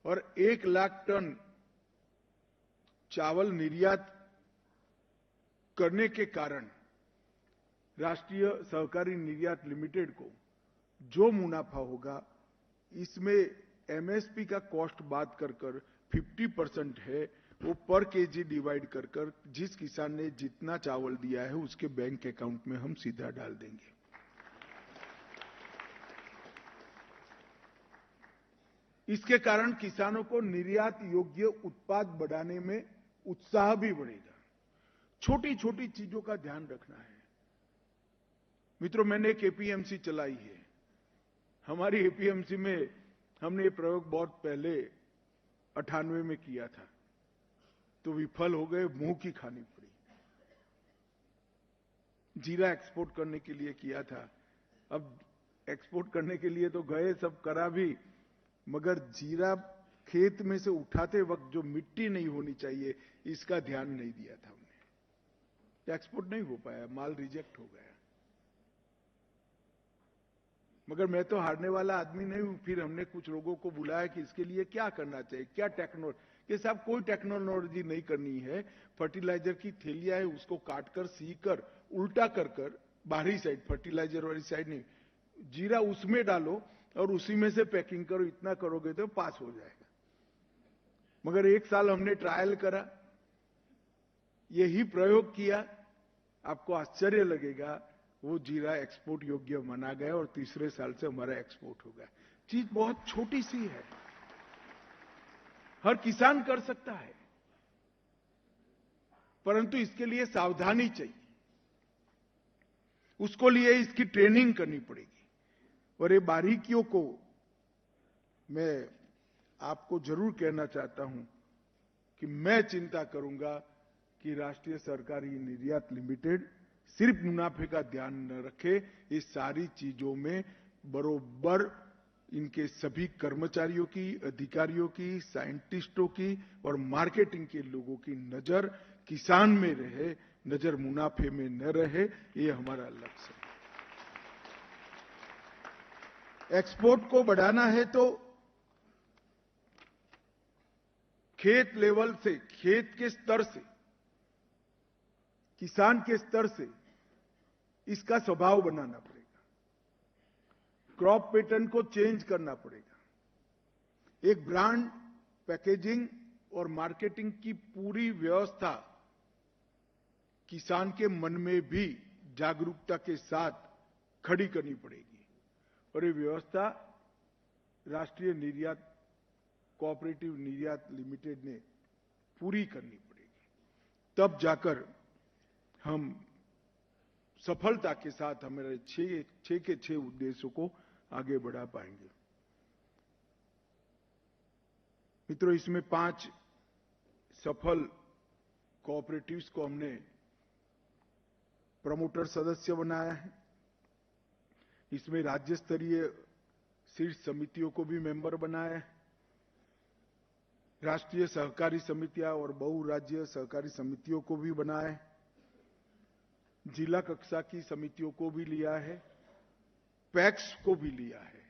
और 1 लाख टन चावल निर्यात करने के कारण राष्ट्रीय सहकारी निर्यात लिमिटेड को जो मुनाफा होगा, इसमें एमएसपी का कॉस्ट बात कर 50% है, वो पर केजी डिवाइड कर जिस किसान ने जितना चावल दिया है उसके बैंक अकाउंट में हम सीधा डाल देंगे। इसके कारण किसानों को निर्यात योग्य उत्पाद बढ़ाने में उत्साह भी बढ़ेगा। छोटी छोटी चीजों का ध्यान रखना है। मित्रों, मैंने एक एपीएमसी चलाई है। हमारी एपीएमसी में हमने ये प्रयोग बहुत पहले 98 में किया था, तो विफल हो गए, मुंह की खानी पड़ी। जीरा एक्सपोर्ट करने के लिए किया था। अब एक्सपोर्ट करने के लिए तो गए, सब करा भी, मगर जीरा खेत में से उठाते वक्त जो मिट्टी नहीं होनी चाहिए, इसका ध्यान नहीं दिया था हमने। एक्सपोर्ट नहीं हो पाया, माल रिजेक्ट हो गया। मगर मैं तो हारने वाला आदमी नहीं हूं। फिर हमने कुछ लोगों को बुलाया कि इसके लिए क्या करना चाहिए, क्या टेक्नोलॉजी, कि साहब कोई टेक्नोलॉजी नहीं करनी है। फर्टिलाइजर की थैलियां है, उसको काटकर सीकर उल्टा कर बाहरी साइड, फर्टिलाइजर वाली साइड नहीं, जीरा उसमें डालो और उसी में से पैकिंग करो। इतना करोगे तो पास हो जाएगा। मगर 1 साल हमने ट्रायल करा, यही प्रयोग किया, आपको आश्चर्य लगेगा, वो जीरा एक्सपोर्ट योग्य माना गया और तीसरे साल से हमारा एक्सपोर्ट हो गया। चीज बहुत छोटी सी है, हर किसान कर सकता है, परंतु इसके लिए सावधानी चाहिए, उसको लिए इसकी ट्रेनिंग करनी पड़ेगी। और ये बारीकियों को मैं आपको जरूर कहना चाहता हूं कि मैं चिंता करूंगा कि राष्ट्रीय सहकारी निर्यात लिमिटेड सिर्फ मुनाफे का ध्यान न रखे, इस सारी चीजों में बरोबर इनके सभी कर्मचारियों की, अधिकारियों की, साइंटिस्टों की और मार्केटिंग के लोगों की नजर किसान में रहे, नजर मुनाफे में न रहे। ये हमारा लक्ष्य है। एक्सपोर्ट को बढ़ाना है तो खेत लेवल से, खेत के स्तर से, किसान के स्तर से इसका स्वभाव बनाना पड़ेगा। क्रॉप पैटर्न को चेंज करना पड़ेगा। एक ब्रांड, पैकेजिंग और मार्केटिंग की पूरी व्यवस्था किसान के मन में भी जागरूकता के साथ खड़ी करनी पड़ेगी और ये व्यवस्था राष्ट्रीय निर्यात कोऑपरेटिव निर्यात लिमिटेड ने पूरी करनी पड़ेगी। तब जाकर हम सफलता के साथ हमारे 6 के 6 उद्देश्यों को आगे बढ़ा पाएंगे। मित्रों, इसमें 5 सफल कोऑपरेटिव्स को हमने प्रमोटर सदस्य बनाया है। इसमें राज्य स्तरीय शीर्ष समितियों को भी मेंबर बनाया है। राष्ट्रीय सहकारी समितियां और बहुराज्यीय सहकारी समितियों को भी बनाया है। जिला कक्षा की समितियों को भी लिया है, पैक्स को भी लिया है।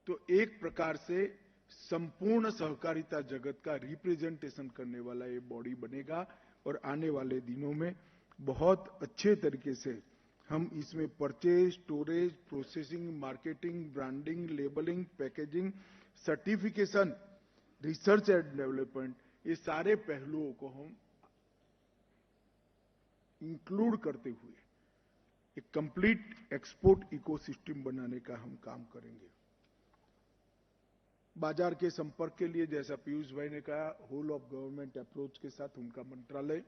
तो एक प्रकार से संपूर्ण सहकारिता जगत का रिप्रेजेंटेशन करने वाला ये बॉडी बनेगा और आने वाले दिनों में बहुत अच्छे तरीके से हम इसमें purchase, storage, processing, marketing, branding, labelling, packaging, certification, research and development, ये सारे पहलुओं को हम इंक्लूड करते हुए एक कंप्लीट एक्सपोर्ट इकोसिस्टम बनाने का हम काम करेंगे। बाजार के संपर्क के लिए, जैसा पीयूष भाई ने कहा, होल ऑफ गवर्नमेंट अप्रोच के साथ उनका मंत्रालय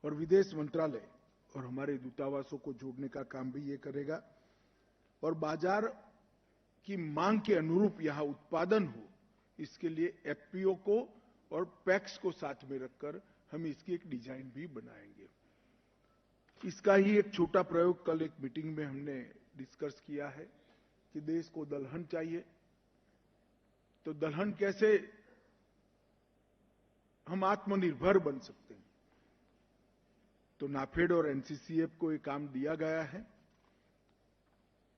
और विदेश मंत्रालय और हमारे दूतावासों को जोड़ने का काम भी ये करेगा और बाजार की मांग के अनुरूप यहां उत्पादन हो, इसके लिए एफपीओ को और पैक्स को साथ में रखकर हम इसकी एक डिजाइन भी बनाएंगे। इसका ही एक छोटा प्रयोग कल एक मीटिंग में हमने डिस्कस किया है कि देश को दलहन चाहिए, तो दलहन कैसे हम आत्मनिर्भर बन सकते हैं। तो नाफेड और एनसीसीएफ को ये काम दिया गया है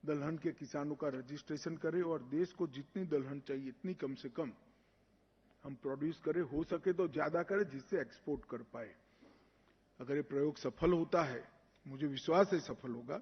दलहन के किसानों का रजिस्ट्रेशन करें और देश को जितनी दलहन चाहिए इतनी कम से कम हम प्रोड्यूस करें, हो सके तो ज्यादा करें जिससे एक्सपोर्ट कर पाए। अगर ये प्रयोग सफल होता है, मुझे विश्वास है सफल होगा,